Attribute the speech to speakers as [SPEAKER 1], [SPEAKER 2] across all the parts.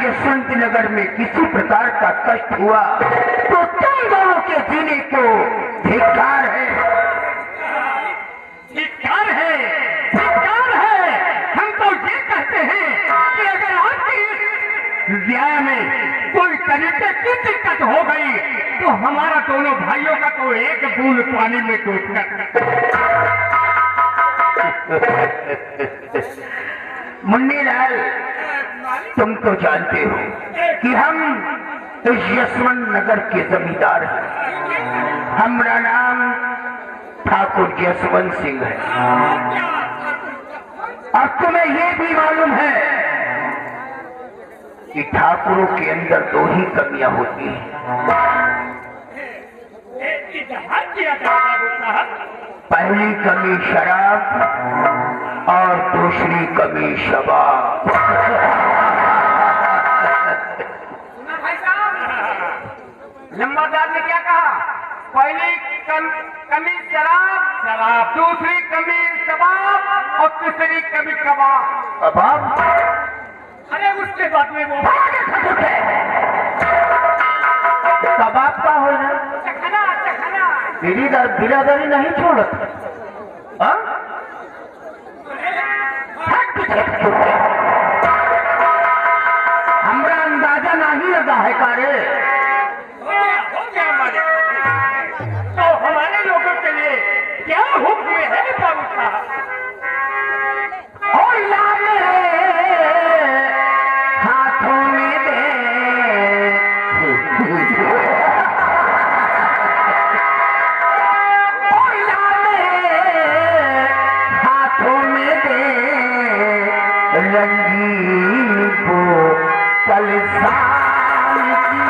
[SPEAKER 1] यशवंत नगर में किसी प्रकार का कष्ट हुआ तो तुम दोनों के जीने को धिक्कार है, धिक्कार है, धिक्कार है। हम तो ये कहते हैं कि अगर आपकी न्याय में कोई तरीके की दिक्कत हो गई तो हमारा दोनों भाइयों का तो एक बूंद पानी में डूबकर। मुन्नीलाल, तुम तो जानते हो कि हम इस यशवंत नगर के जमींदार हैं। हमारा नाम ठाकुर यशवंत सिंह है। और तुम्हें ये भी मालूम है कि ठाकुरों के अंदर दो ही कमियां होती हैं। पहली कमी शराब और दूसरी कमी शबाब।
[SPEAKER 2] नंबरदार ने क्या कहा? पहली कमी शराब, दूसरी कमी शबाब और तीसरी कमी कबाब।
[SPEAKER 1] कबाब?
[SPEAKER 2] अरे उसके बाद में वो
[SPEAKER 1] कबाब का हो ना,
[SPEAKER 2] चखना चखना
[SPEAKER 1] बिरादरी नहीं छोड़त। हमरा अंदाजा नहीं लगा है कारे।
[SPEAKER 2] हो गया हमारे। तो हमारे लोगों के लिए क्या हुक्म है बाबू साहब?
[SPEAKER 1] और हाथों में दे रंगीन को कलसान की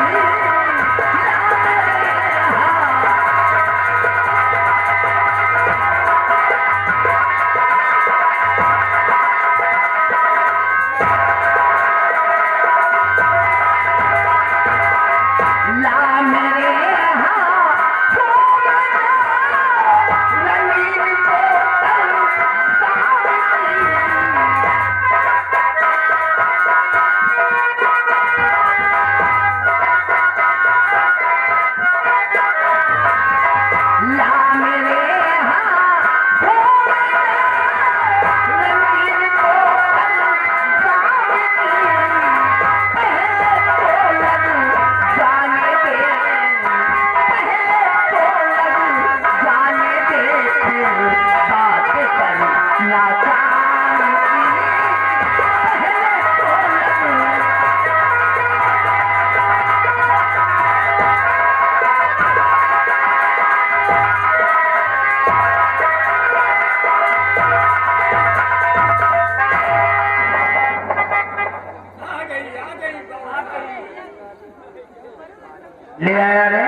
[SPEAKER 1] ले आया रे।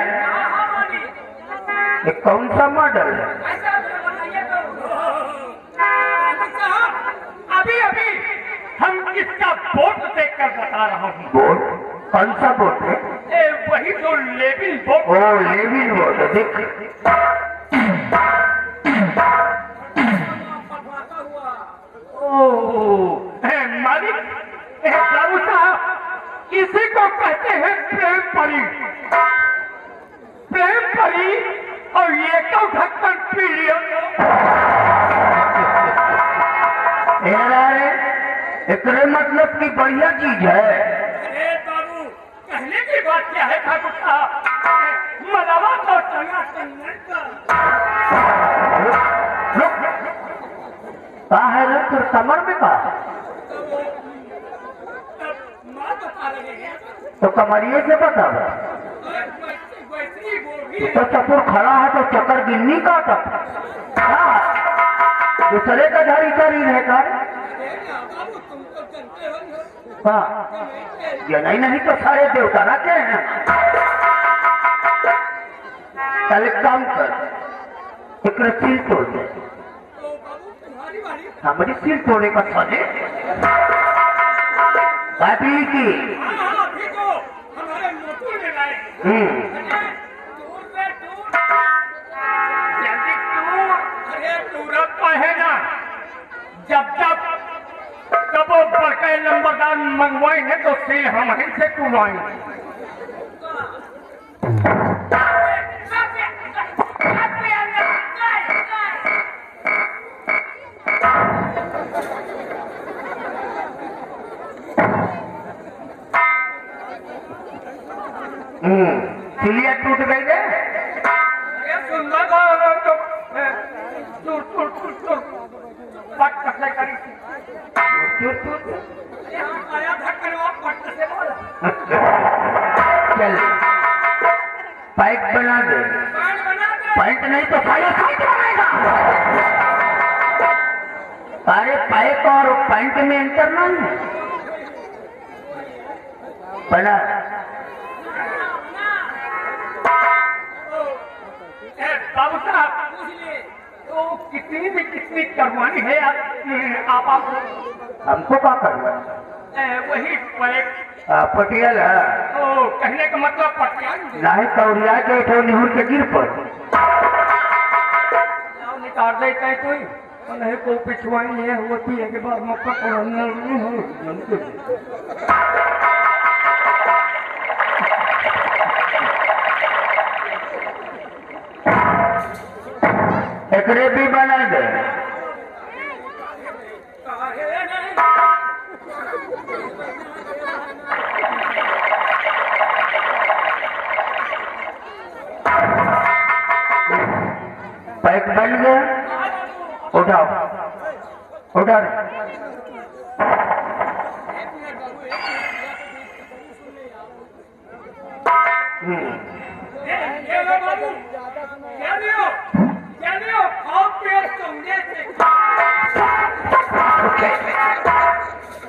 [SPEAKER 1] ये कौन सा मॉडल है?
[SPEAKER 2] अभी अभी हम इसका बोर्ड देखकर बता रहा हूँ।
[SPEAKER 1] बोर्ड? कौन सा बोर्ड है?
[SPEAKER 2] वही जो लेविल बोर्ड।
[SPEAKER 1] ओ लेविल बोर्ड, देख।
[SPEAKER 2] मालिक बाबू साहब, इसी को कहते हैं प्रेम परी। प्रेम परी और ये तो ढक्कन पी लिया।
[SPEAKER 1] एकरे मतलब की बढ़िया चीज है।
[SPEAKER 2] अरे बाबू, कहने की बात क्या है ठाकुर साहब? मलावा तो चंगा
[SPEAKER 1] कहा है रे फिर कमर में कहा तो कमरिए से बता। तो चतुर खड़ा है तो चक्कर गिन्नी का तक दूसरे का झाड़ी शरीर है का। हाँ, ये नहीं तो सारे देवता रखे हैं। चल एक काम कर, एक सील तोड़ दे। हमारी सील तोड़ने का सोचे बाती की। जब जब वो बड़के नंबरदार
[SPEAKER 2] मंगवाई है तो सील हम ही से टूवाई।
[SPEAKER 1] सिलिया टूट गई है।
[SPEAKER 2] सुंदर तो पट से करी आया धक्कनवा पट से बोला।
[SPEAKER 1] चल पाइप बना दे। पाइप नहीं तो साया साइड बनाएगा। अरे पाइप और पैंट में अंतर नहीं है। बना
[SPEAKER 2] बाबू साहब तो कितनी करवानी है आप
[SPEAKER 1] हमको क्या करना?
[SPEAKER 2] वही पैक
[SPEAKER 1] पटियाल है।
[SPEAKER 2] तो कहने का मतलब पटियाल
[SPEAKER 1] नहीं कौरिया के उठो निहुर के गिर पर
[SPEAKER 2] निकाल देते हैं कोई नहीं को पिछवाई है होती है के बाद मौका पकड़ना नहीं हो।
[SPEAKER 1] एकरे भी बना दे। पैक बन गया। उठाओ उठा दे।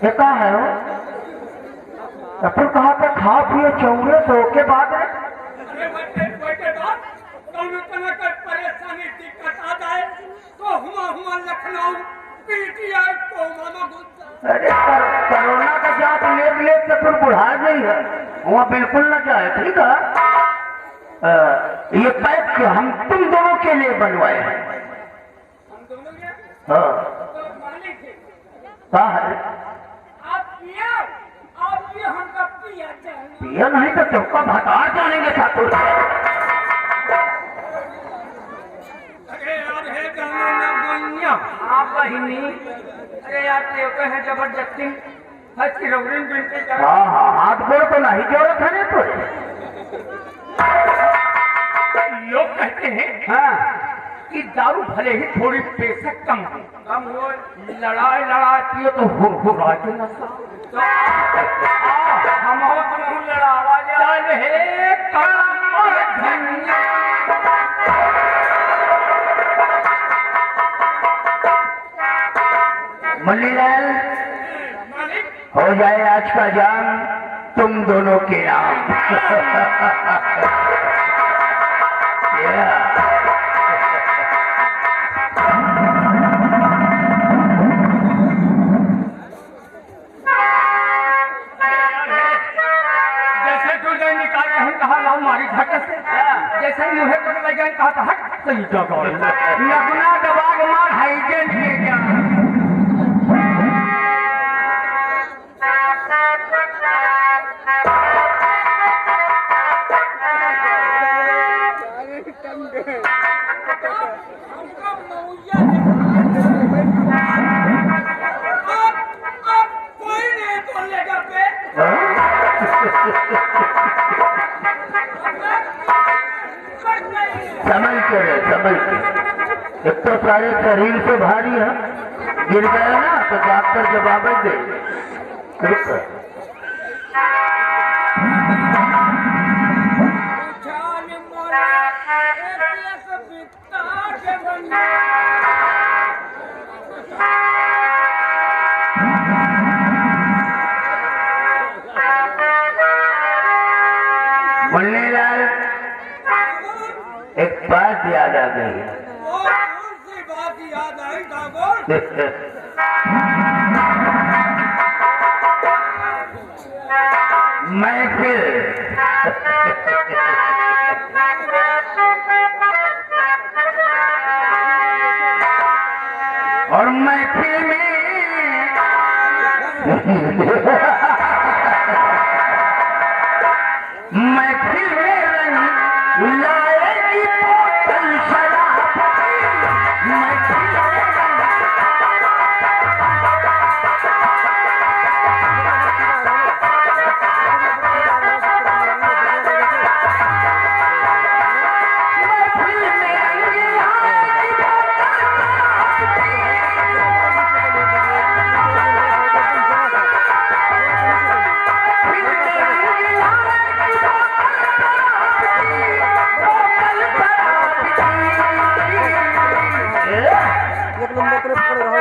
[SPEAKER 1] ये कहा है वो? फिर कहा था खा पिए चौरे सो के बाद है।
[SPEAKER 2] परेशानी दिक्कत आ जाए तो हुआ लखनऊ पीटीआई को मानो।
[SPEAKER 1] अरे कोरोना का जांच ले तो फिर बुढ़ा गई है वहाँ बिल्कुल न जाए। ठीक है ये पैक हम तुम दोनों के लिए बनवाए हैं। हाँ कहा है पिया नहीं तो चौका भतार जानेंगे ठाकुर।
[SPEAKER 2] आप बहिनी अरे यार है जबरदस्ती
[SPEAKER 1] हाँ हाँ हाथ गोड़ तो नहीं जरूरत है तो।
[SPEAKER 2] लोग कहते हैं
[SPEAKER 1] हाँ
[SPEAKER 2] कि दारू भले ही थोड़ी पैसे कम हो
[SPEAKER 1] लड़ाई पियो तो हो के नशा।
[SPEAKER 2] हम हो तुम लड़ावा चल हे धनिया।
[SPEAKER 1] मल्लीलाल हो जाए आज का जान तुम दोनों के नाम।
[SPEAKER 2] जैसे जो निकाल कहीं कहा लाओ मारी झटक से जैसे ही मुहे पर लगे कहा था हट सही जगह
[SPEAKER 1] अपना दबाग मार हाइजेन किए क्या। समझ के एक तो सारे शरीर से भारी है गिर गया ना तो डॉक्टर जवाब दे। मुन्नीलाल एक बात याद आ गई।
[SPEAKER 2] बात याद आई ठाकुर
[SPEAKER 1] महफिल और महफिल में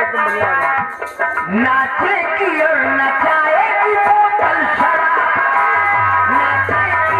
[SPEAKER 2] एकदम बढ़िया आ रहा।
[SPEAKER 1] नाचेगी और नचाएगी बोतल शराब, नाचेगी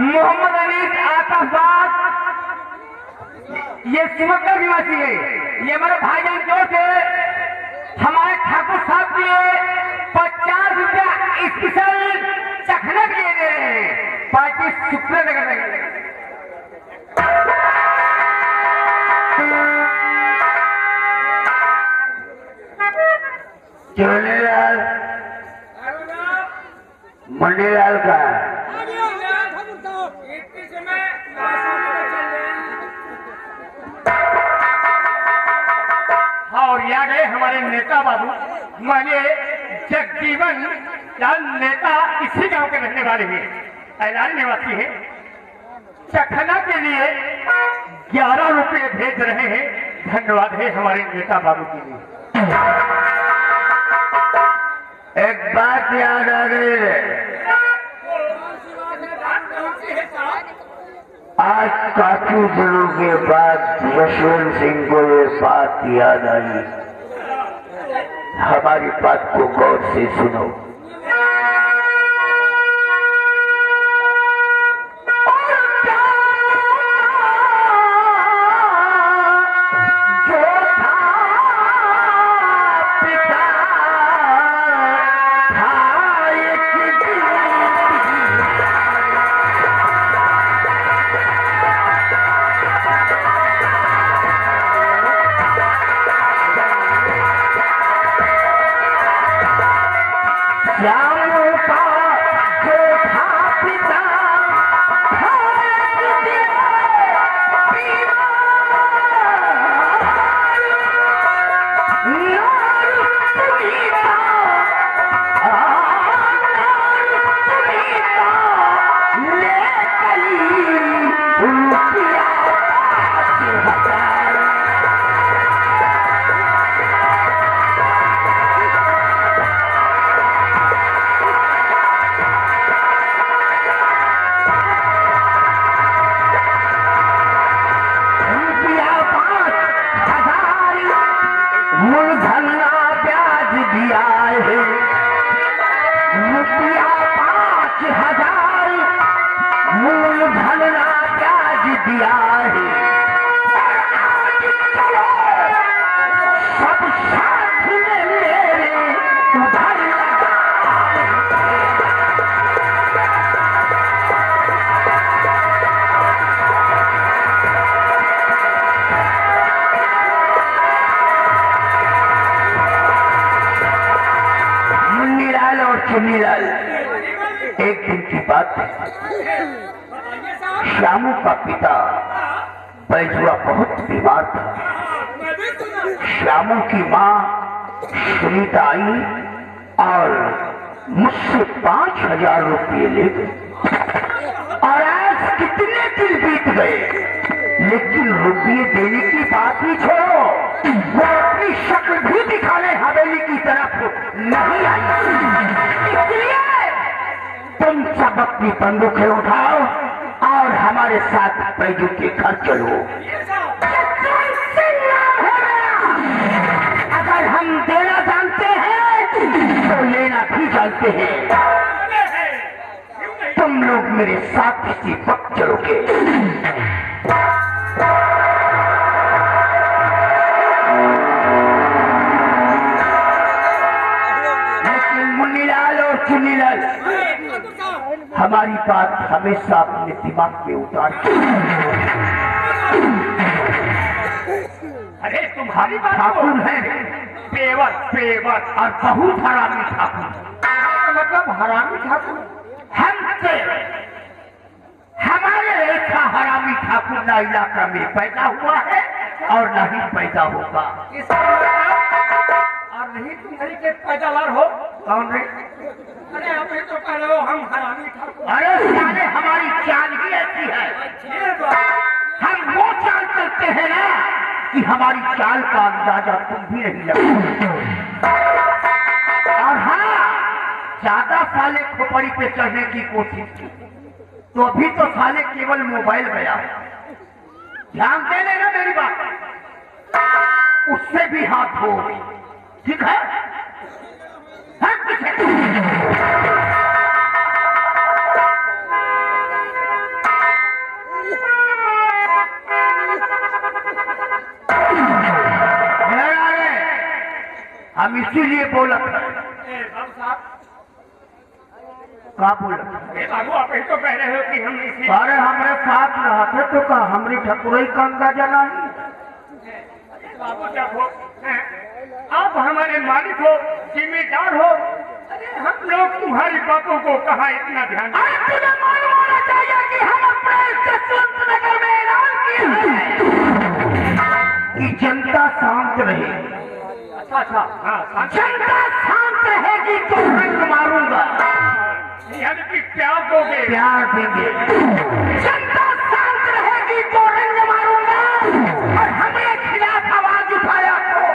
[SPEAKER 1] मोहम्मद अनीस आतशबाज, ये सिमटका निवासी है। ये हमारे भाईजान जो थे हमारे ठाकुर साहब के 50 रुपया स्पेशल चखने के लिए दे रहे हैं। पार्टी शुक्र नगर में
[SPEAKER 3] चोलीलाल मंडीलाल का
[SPEAKER 2] और याद है हमारे नेता बाबू माने जगजीवन लाल नेता इसी गांव के रहने वाले हैं, ऐलान निवासी है। चखना के लिए 11 रुपए भेज रहे हैं। धन्यवाद है हमारे नेता बाबू के लिए।
[SPEAKER 3] एक बात याद आ गई है, आज काफी दिनों के बाद यशवंत सिंह को ये बात याद आई। हमारी बात को गौर से सुनो।
[SPEAKER 1] जो था
[SPEAKER 3] नहीं। सब साथ में मेरे उधर लगा। मुन्नीलाल और चुन्नीलाल, एक दिन की बात है, श्यामू का पिता बैजुआ बहुत बीमार था। श्यामू की माँ सुनीता आई और मुझसे 5,000 रुपये ले गए। और आज कितने दिन बीत गए, लेकिन रुपये देने की बात ही छोड़ो, वो अपनी शक्ल भी दिखाने हवेली की तरफ नहीं आई। इसलिए तुम सब अपनी बंदूकें उठाओ और हमारे साथ बैजू के घर चलो। अगर हम देना जानते हैं तो लेना भी जानते हैं। तुम लोग मेरे साथ इसी वक्त चलोगे। लेकिन मुन्नीलाल और चुन्नीलाल, हमारी बात हमेशा अपने दिमाग में उतार।
[SPEAKER 2] अरे तुम्हारी बात
[SPEAKER 3] ठाकुर है
[SPEAKER 2] पेवर पेवर
[SPEAKER 3] और बहुत हरामी ठाकुर।
[SPEAKER 2] मतलब हरामी ठाकुर
[SPEAKER 3] हमसे हमारे ऐसा हरामी ठाकुर ना इलाका में पैदा हुआ है और न ही पैदा होगा।
[SPEAKER 2] और नहीं तुम्हारी के पैदावार हो।
[SPEAKER 3] कौन रे?
[SPEAKER 2] अरे अभी तो कह रहे हो हम हरामी ठाकुर।
[SPEAKER 3] अरे साले, हमारी चाल ही ऐसी है। हम वो चाल करते हैं ना कि हमारी चाल का अंदाजा तुम भी नहीं लगा। और हाँ, ज्यादा साले खोपड़ी पे चढ़ने की कोशिश की तो अभी तो साले केवल मोबाइल गया है। ध्यान दे लेना मेरी बात, उससे भी हाथ धो, ठीक है? हट पीछे। हम इसीलिए बोला था। क्या बोला?
[SPEAKER 2] बाबू आप ही तो कह रहे हो कि हम इसी।
[SPEAKER 3] अरे हमारे साथ रहा थे तो कहा हमारी ठकुरई का अंदाजा नहीं।
[SPEAKER 2] बाबू जब हो आप हमारे मालिक हो, जिम्मेदार हो, अरे हम लोग तुम्हारी बातों को कहाँ इतना ध्यान।
[SPEAKER 3] तुझे मालूम होना चाहिए कि हम अपने नगर में ऐलान किए हैं कि जनता शांत रहे।
[SPEAKER 2] अच्छा हाँ,
[SPEAKER 3] जनता शांत रहेगी तो रंग मारूंगा।
[SPEAKER 2] यानी कि प्यार दोगे?
[SPEAKER 3] प्यार देंगे। जनता शांत रहेगी तो रंग मारूंगा। और हमारे खिलाफ आवाज उठाया तो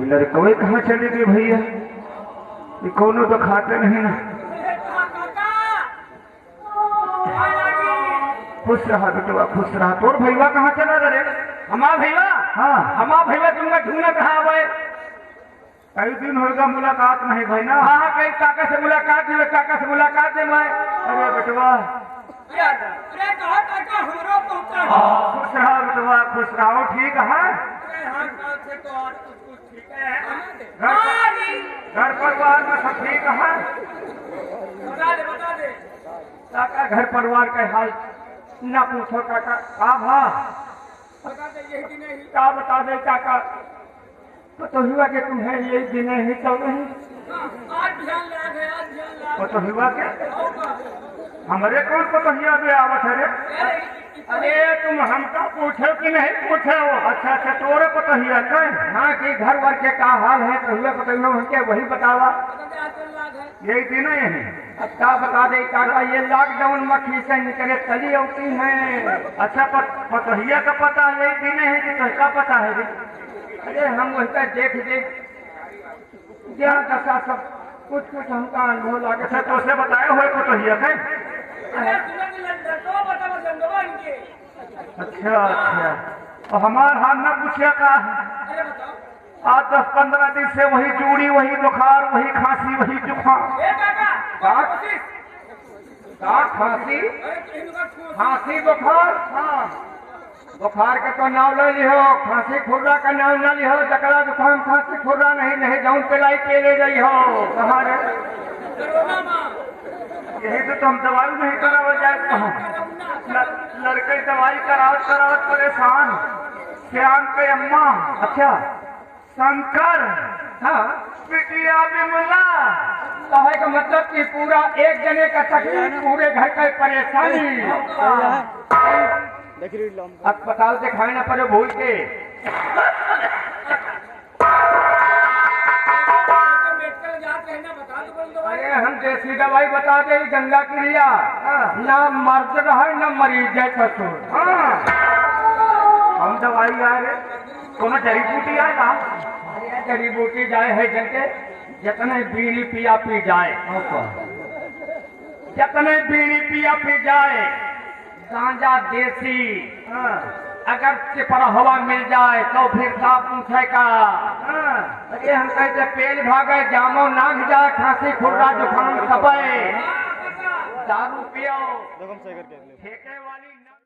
[SPEAKER 3] लड़कों कहाँ चले गए भैया? ये कोनो तो खाते नहीं ना। खुश रहा बेटवा, खुश रहा। तोर भैया कहाँ चला रे?
[SPEAKER 2] हमारा भैया?
[SPEAKER 3] हाँ,
[SPEAKER 2] हमारा भैया तुमने ढूंढना कहाँ हुए?
[SPEAKER 3] कई दिन होगा मुलाकात नहीं भाई ना।
[SPEAKER 2] हाँ कई काका से मुलाकात हुई, काका से मुलाकात है मैं।
[SPEAKER 3] अरे बेटवा खुश रहा बेटवा, खुश रहो। ठीक है?
[SPEAKER 2] घर परिवार में सब ठीक है?
[SPEAKER 1] बता दे
[SPEAKER 2] काका घर परिवार का हाल ना पूछो काका। हाँ
[SPEAKER 1] बता दे यही कि नहीं
[SPEAKER 2] क्या बता दे काका, तो हुआ कि तुम्हें ये दिन ही चल रही
[SPEAKER 1] आज ध्यान लाग है आज ध्यान लाग
[SPEAKER 2] तो हुआ क्या? हमारे कौन को तो दे आवत है रे? अरे तुम हमका पूछो कि नहीं पूछो? अच्छा तोरे को तो हिया है। हाँ कि घर वर के का हाल है तो हुआ बताइए हमके वही बतावा। यही दिन है यही। अच्छा बता दे काका, ये लॉकडाउन मक्खी से निकले चली होती हैं। अच्छा पतहिया का पता यही दिन है कि कैसा पता है रे? अरे हम वही देख जहाँ दशा सब कुछ हमका अनुभव लागे था तो उसे बताया हुए पतहिया है। अच्छा और हमार हाल न पूछिया का? आज 10-15 दिन से वही जूड़ी, वही बुखार, वही खांसी, वही जुकाम। खांसी बुखार? हाँ बुखार का तो नाम ले लिहो, खांसी खुर्रा का नाम न लिहो। जकड़ा जुकाम खांसी खुर्रा नहीं जौन पिलाई पे ले रही हो कहाँ रे? यही तो तुम दवाई नहीं करावा जाए कहाँ? लड़के दवाई करावत परेशान। श्याम के अम्मा अच्छा शंकर हाँ पिटिया बिमला कहे का मतलब कि पूरा एक जने का तकलीफ, पूरे घर का परेशानी। अस्पताल दिखाए ना पड़े भूल के। अरे हम देसी दवाई बता दे गंगा क्रिया ना मर्द रहे न मरीज है ससुर। हम दवाई आ रहे कोनो जड़ी बूटी आए ना? अरे जड़ी बूटी जाए है जैसे जितने बीड़ी पिया पी जाए, जितने बीड़ी पिया पी जाए। गांजा देसी अगर चिपरा हवा मिल जाए तो फिर साफ पूछेगा। अरे हम कहते पेल भागे जामो नाग जाए, खांसी खुर्रा जुकाम सबे दारू पियो ठेके वाली